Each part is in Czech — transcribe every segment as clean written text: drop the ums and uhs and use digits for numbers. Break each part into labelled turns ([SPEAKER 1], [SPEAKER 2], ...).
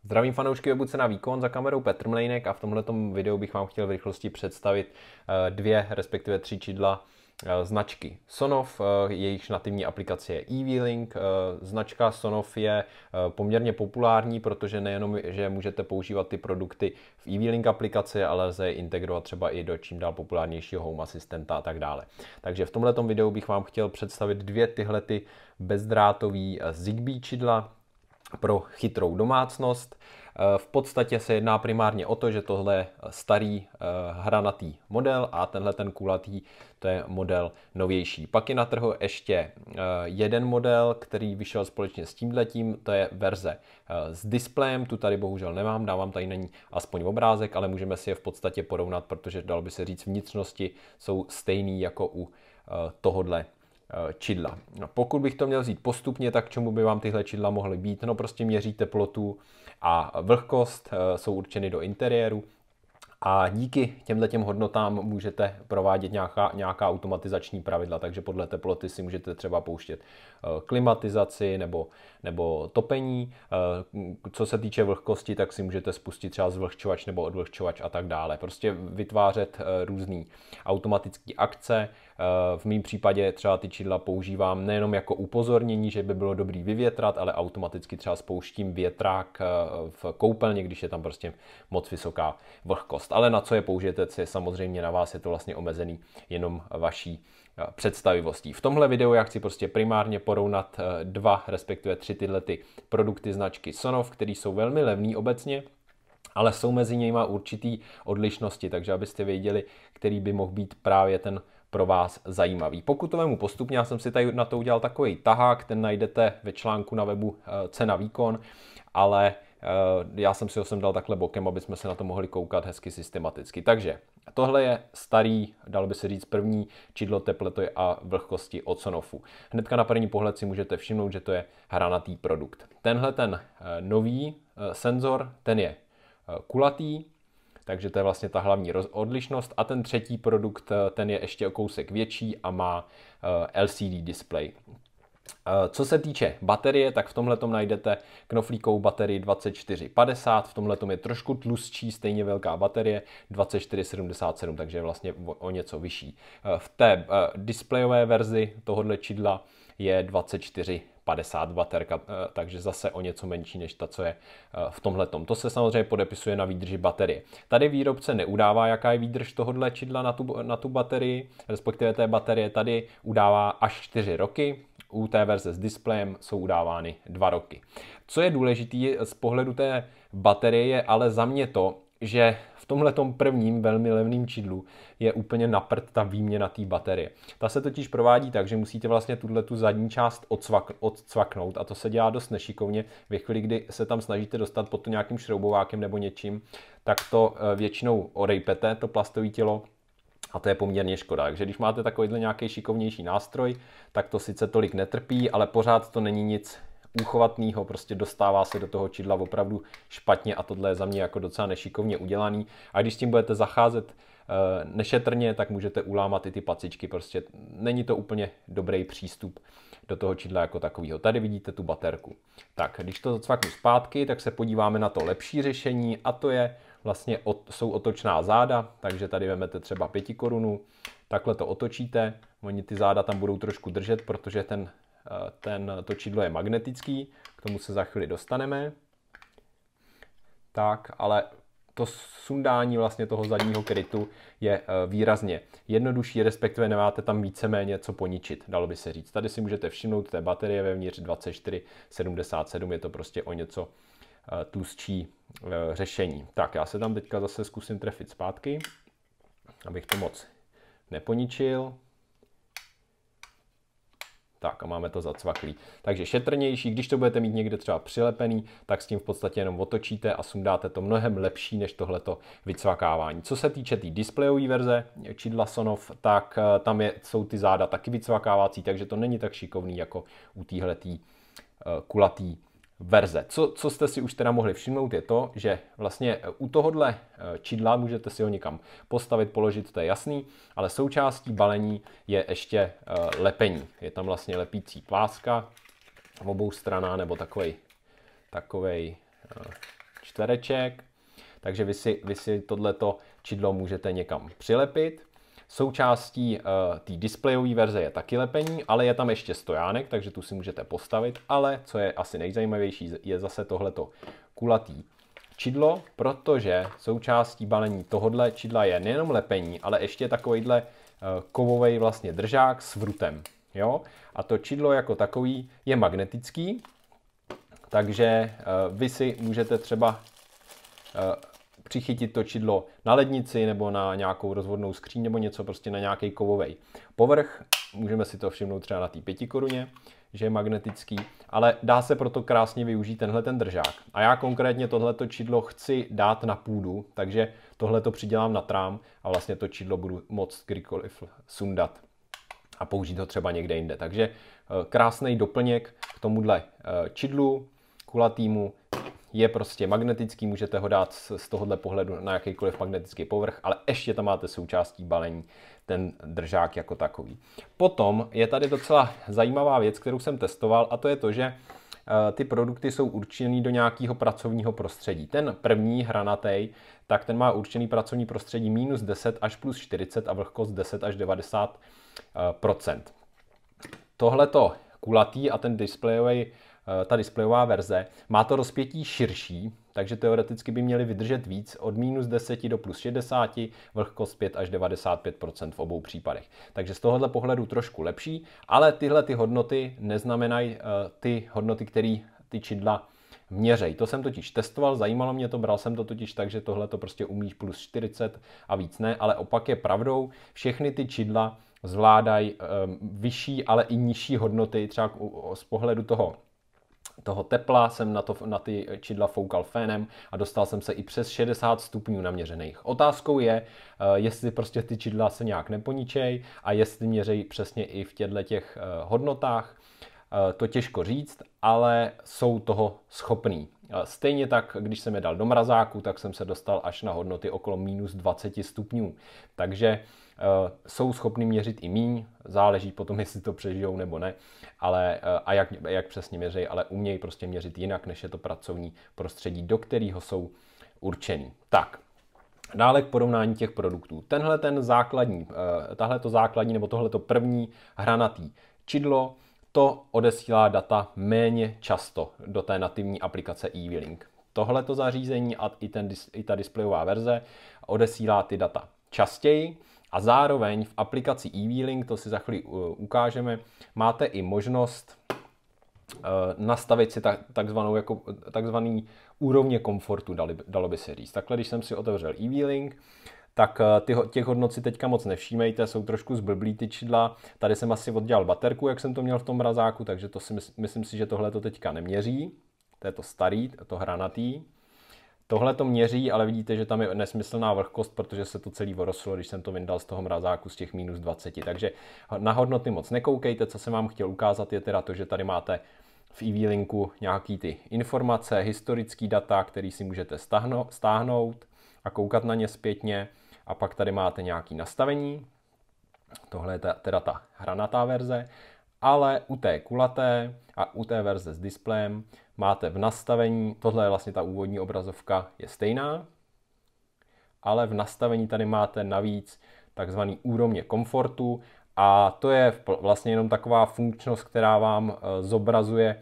[SPEAKER 1] Zdravím fanoušky webu Cena Výkon, za kamerou Petr Mlejnek a v tomto videu bych vám chtěl v rychlosti představit respektive tři čidla značky Sonov. Jejichž nativní aplikace je eVeeling. Značka Sonov je poměrně populární, protože nejenom, že můžete používat ty produkty v eVeeling aplikaci, ale lze je integrovat třeba i do čím dál populárnějšího Home Assistanta a tak dále. Takže v tomto videu bych vám chtěl představit tyhle bezdrátový Zigbee čidla pro chytrou domácnost. V podstatě se jedná primárně o to, že tohle je starý hranatý model a tenhle ten kulatý, to je model novější. Pak je na trhu ještě jeden model, který vyšel společně s tímhletím, to je verze s displejem, tu tady bohužel nemám, dávám tady na ní aspoň obrázek, ale můžeme si je v podstatě porovnat, protože dalo by se říct vnitřnosti jsou stejný jako u tohodle čidla. No, pokud bych to měl vzít postupně, tak čemu by vám tyhle čidla mohly být? No prostě měří teplotu a vlhkost, jsou určeny do interiéru a díky těm hodnotám můžete provádět nějaká automatizační pravidla, takže podle teploty si můžete třeba pouštět klimatizaci nebo topení. Co se týče vlhkosti, tak si můžete spustit třeba zvlhčovač nebo odvlhčovač a tak dále. Prostě vytvářet různé automatické akce. V mém případě třeba ty čidla používám nejenom jako upozornění, že by bylo dobrý vyvětrat, ale automaticky třeba spouštím větrák v koupelně, když je tam prostě moc vysoká vlhkost. Ale na co je použijete, je samozřejmě na vás, je to vlastně omezený jenom vaší představivostí. V tomhle videu já chci prostě primárně porovnat respektive tři tyhle produkty značky Sonov, které jsou velmi levný obecně, ale jsou mezi nimi určitý odlišnosti, takže abyste věděli, který by mohl být právě ten pro vás zajímavý. Pokud to vemu postupně, já jsem si tady na to udělal takový tahák, ten najdete ve článku na webu Cena Výkon, ale já jsem si ho sem dal takhle bokem, aby jsme se na to mohli koukat hezky systematicky. Takže tohle je starý, dalo by se říct první čidlo teploty a vlhkosti od Sonofu. Hnedka na první pohled si můžete všimnout, že to je hranatý produkt. Tenhle ten nový senzor, ten je kulatý, takže to je vlastně ta hlavní odlišnost. A ten třetí produkt, ten je ještě o kousek větší a má LCD display. Co se týče baterie, tak v tomhletom najdete knoflíkovou baterii 2450, v tomhletom je trošku tlustší, stejně velká baterie 2477, takže je vlastně o něco vyšší. V té displejové verzi tohohle čidla je 2450 baterka, takže zase o něco menší než ta, co je v tomhletom. To se samozřejmě podepisuje na výdrži baterie. Tady výrobce neudává, jaká je výdrž tohohle čidla na tu baterii, respektive té baterie tady udává až 4 roky. U té verze s displejem jsou udávány 2 roky. Co je důležité z pohledu té baterie je ale za mě to, že v tomhletom prvním velmi levným čidlu je úplně na prd ta výměna té baterie. Ta se totiž provádí tak, že musíte vlastně tu zadní část odcvaknout a to se dělá dost nešikovně. Ve chvíli, kdy se tam snažíte dostat pod to nějakým šroubovákem nebo něčím, tak to většinou odejpete, to plastové tělo, a to je poměrně škoda. Takže když máte takovýhle nějaký šikovnější nástroj, tak to sice tolik netrpí, ale pořád to není nic úchovatného, prostě dostává se do toho čidla opravdu špatně a tohle je za mě jako docela nešikovně udělaný. A když s tím budete zacházet nešetrně, tak můžete ulámat i ty pacičky, prostě není to úplně dobrý přístup do toho čidla jako takového. Tady vidíte tu baterku. Tak, když to zacvaknu zpátky, tak se podíváme na to lepší řešení a to je vlastně jsou otočná záda, takže tady vezmete třeba 5 korun, takhle to otočíte, oni ty záda tam budou trošku držet, protože to čidlo je magnetický, k tomu se za chvíli dostaneme. Tak, ale to sundání vlastně toho zadního krytu je výrazně jednodušší, respektive nemáte tam víceméně co poničit, dalo by se říct. Tady si můžete všimnout té baterie vevnitř 2477, je to prostě o něco tlustší řešení. Tak, já se tam teďka zase zkusím trefit zpátky, abych to moc neponičil. Tak a máme to zacvaklý. Takže šetrnější, když to budete mít někde třeba přilepený, tak s tím v podstatě jenom otočíte a sundáte to mnohem lepší než tohleto vycvakávání. Co se týče té displejové verze čidla Sonov, tak tam jsou ty záda taky vycvakávací, takže to není tak šikovný jako u téhletý kulatý verze. Co jste si už teda mohli všimnout je to, že vlastně u tohohle čidla můžete si ho někam postavit, položit, to je jasný, ale součástí balení je ještě lepení. Je tam vlastně lepící pláska v obou stranách nebo takovej čtvereček, takže vy si tohleto čidlo můžete někam přilepit. Součástí té displejové verze je taky lepení, ale je tam ještě stojánek, takže tu si můžete postavit, ale co je asi nejzajímavější, je zase tohleto kulatý čidlo, protože součástí balení tohodle čidla je nejenom lepení, ale ještě takovejhle kovový vlastně držák s vrutem. Jo? A to čidlo jako takový je magnetický, takže vy si můžete třeba přichytit to čidlo na lednici nebo na nějakou rozvodnou skříň nebo něco, prostě na nějaký kovový povrch. Můžeme si to všimnout třeba na té 5 koruně, že je magnetický, ale dá se proto krásně využít tenhle ten držák. A já konkrétně tohleto čidlo chci dát na půdu, takže tohleto přidělám na trám a vlastně to čidlo budu moct kdykoliv sundat a použít ho třeba někde jinde. Takže krásný doplněk k tomuhle čidlu kulatýmu, je prostě magnetický, můžete ho dát z tohohle pohledu na jakýkoliv magnetický povrch, ale ještě tam máte součástí balení ten držák jako takový. Potom je tady docela zajímavá věc, kterou jsem testoval, a to je to, že ty produkty jsou určený do nějakého pracovního prostředí. Ten první hranatej, tak ten má určený pracovní prostředí -10 až +40 a vlhkost 10 až 90%. Tohleto kulatý a ten ta displejová verze má to rozpětí širší, takže teoreticky by měly vydržet víc od -10 do +60, vlhkost 5 až 95% v obou případech. Takže z tohohle pohledu trošku lepší, ale tyhle ty hodnoty neznamenají ty hodnoty, které ty čidla měřej. To jsem totiž testoval, zajímalo mě to, bral jsem to totiž tak, že tohle to prostě umíš +40 a víc ne, ale opak je pravdou, všechny ty čidla zvládají vyšší, ale i nižší hodnoty, třeba z pohledu toho tepla jsem na ty čidla foukal fénem a dostal jsem se i přes 60 stupňů naměřených. Otázkou je, jestli prostě ty čidla se nějak neponičej a jestli měřejí přesně i v těch hodnotách. To těžko říct, ale jsou toho schopný. Stejně tak, když jsem je dal do mrazáku, tak jsem se dostal až na hodnoty okolo -20 stupňů. Takže jsou schopni měřit i míň, záleží potom, jestli to přežijou nebo ne, ale, a jak přesně měří, ale umějí prostě měřit jinak, než je to pracovní prostředí, do kterého jsou určený. Tak, dále k porovnání těch produktů. Tahleto základní nebo tohleto první hranatý čidlo, to odesílá data méně často do té nativní aplikace eView-Link. Tohleto zařízení a i ta displejová verze odesílá ty data častěji a zároveň v aplikaci eView-Link, to si za chvíli ukážeme, máte i možnost nastavit si takzvaný úrovně komfortu, dalo by se říct. Takhle, když jsem si otevřel eView-Link, tak těch hodnot si teďka moc nevšímejte, jsou trošku zblblý ty čidla. Tady jsem asi oddělal baterku, jak jsem to měl v tom mrazáku, takže to myslím si, že tohle to teďka neměří. To je to starý, to hranatý. Tohle to měří, ale vidíte, že tam je nesmyslná vlhkost, protože se to celý voroslo, když jsem to vyndal z toho mrazáku z těch -20. Takže na hodnoty moc nekoukejte, co jsem vám chtěl ukázat je teda to, že tady máte v eView-Linku nějaký ty informace, historický data, které si můžete stáhnout a koukat na ně zpětně. A pak tady máte nějaké nastavení. Tohle je teda ta hranatá verze. Ale u té kulaté a u té verze s displejem máte v nastavení, tohle je vlastně ta úvodní obrazovka, je stejná, ale v nastavení tady máte navíc takzvaný úrovně komfortu a to je vlastně jenom taková funkčnost, která vám zobrazuje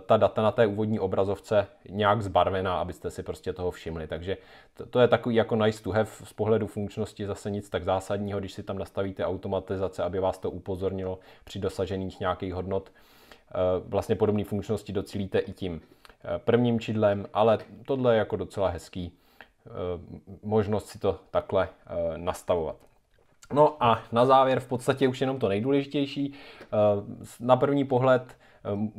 [SPEAKER 1] ta data na té úvodní obrazovce nějak zbarvená, abyste si prostě toho všimli. Takže to je takový jako nice to have z pohledu funkčnosti, zase nic tak zásadního, když si tam nastavíte automatizace, aby vás to upozornilo při dosažených nějakých hodnot. Vlastně podobné funkčnosti docílíte i tím prvním čidlem, ale tohle je jako docela hezký možnost si to takhle nastavovat. No a na závěr v podstatě už jenom to nejdůležitější. Na první pohled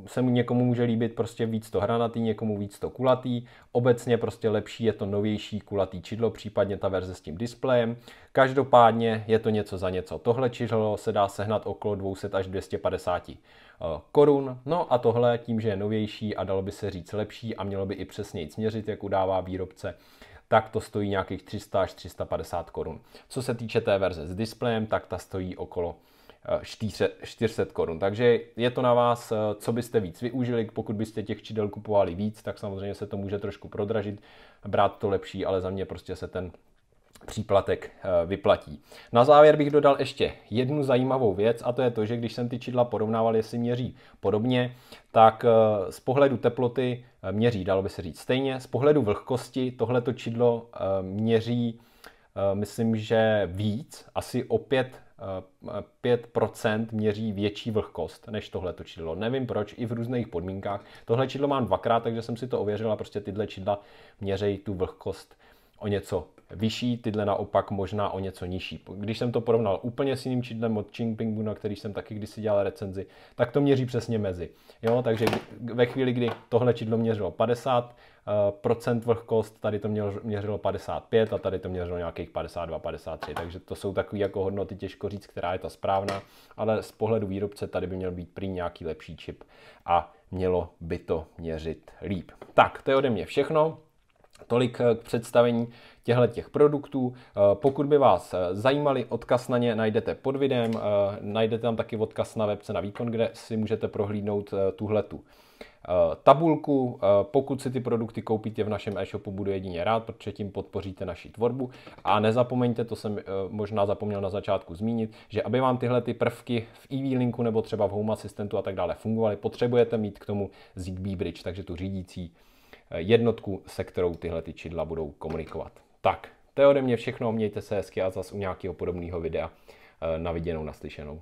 [SPEAKER 1] se někomu může líbit prostě víc to hranatý, někomu víc to kulatý. Obecně prostě lepší je to novější kulatý čidlo, případně ta verze s tím displejem. Každopádně je to něco za něco. Tohle čidlo se dá sehnat okolo 200 až 250 korun. No a tohle tím, že je novější a dalo by se říct lepší a mělo by i přesněji měřit, jak udává výrobce, tak to stojí nějakých 300 až 350 korun. Co se týče té verze s displejem, tak ta stojí okolo 400 korun. Takže je to na vás, co byste víc využili. Pokud byste těch čidel kupovali víc, tak samozřejmě se to může trošku prodražit, brát to lepší, ale za mě prostě se ten příplatek vyplatí. Na závěr bych dodal ještě jednu zajímavou věc, a to je to, že když jsem ty čidla porovnával, jestli měří podobně, tak z pohledu teploty měří, dalo by se říct stejně. Z pohledu vlhkosti tohleto čidlo měří, myslím, že víc, asi o 5% měří větší vlhkost než tohleto čidlo. Nevím proč, i v různých podmínkách. Tohle čidlo mám dvakrát, takže jsem si to ověřil a prostě tyhle čidla měří tu vlhkost o něco vyšší, tyhle naopak možná o něco nižší. Když jsem to porovnal úplně s jiným čidlem od Qingpingu, na který jsem taky kdysi dělal recenzi, tak to měří přesně mezi. Jo, takže ve chvíli, kdy tohle čidlo měřilo 50% vlhkost, tady to měřilo 55 a tady to měřilo nějakých 52, 53, takže to jsou takové jako hodnoty, těžko říct, která je ta správná, ale z pohledu výrobce tady by měl být prý nějaký lepší čip a mělo by to měřit líp. Tak, to je ode mě všechno. Tolik k představení těchto produktů. Pokud by vás zajímali, odkaz na ně najdete pod videem, najdete tam taky odkaz na webce na výkon, kde si můžete prohlídnout tuhletu tabulku. Pokud si ty produkty koupíte v našem e-shopu, budu jedině rád, protože tím podpoříte naši tvorbu. A nezapomeňte, to jsem možná zapomněl na začátku zmínit, že aby vám tyhle ty prvky v EV-Linku nebo třeba v Home Assistantu a tak dále fungovaly, potřebujete mít k tomu Zigbee Bridge, takže tu řídící jednotku, se kterou tyhle ty čidla budou komunikovat. Tak, to je ode mě všechno, mějte se hezky a zas u nějakého podobného videa na viděnou, naslyšenou.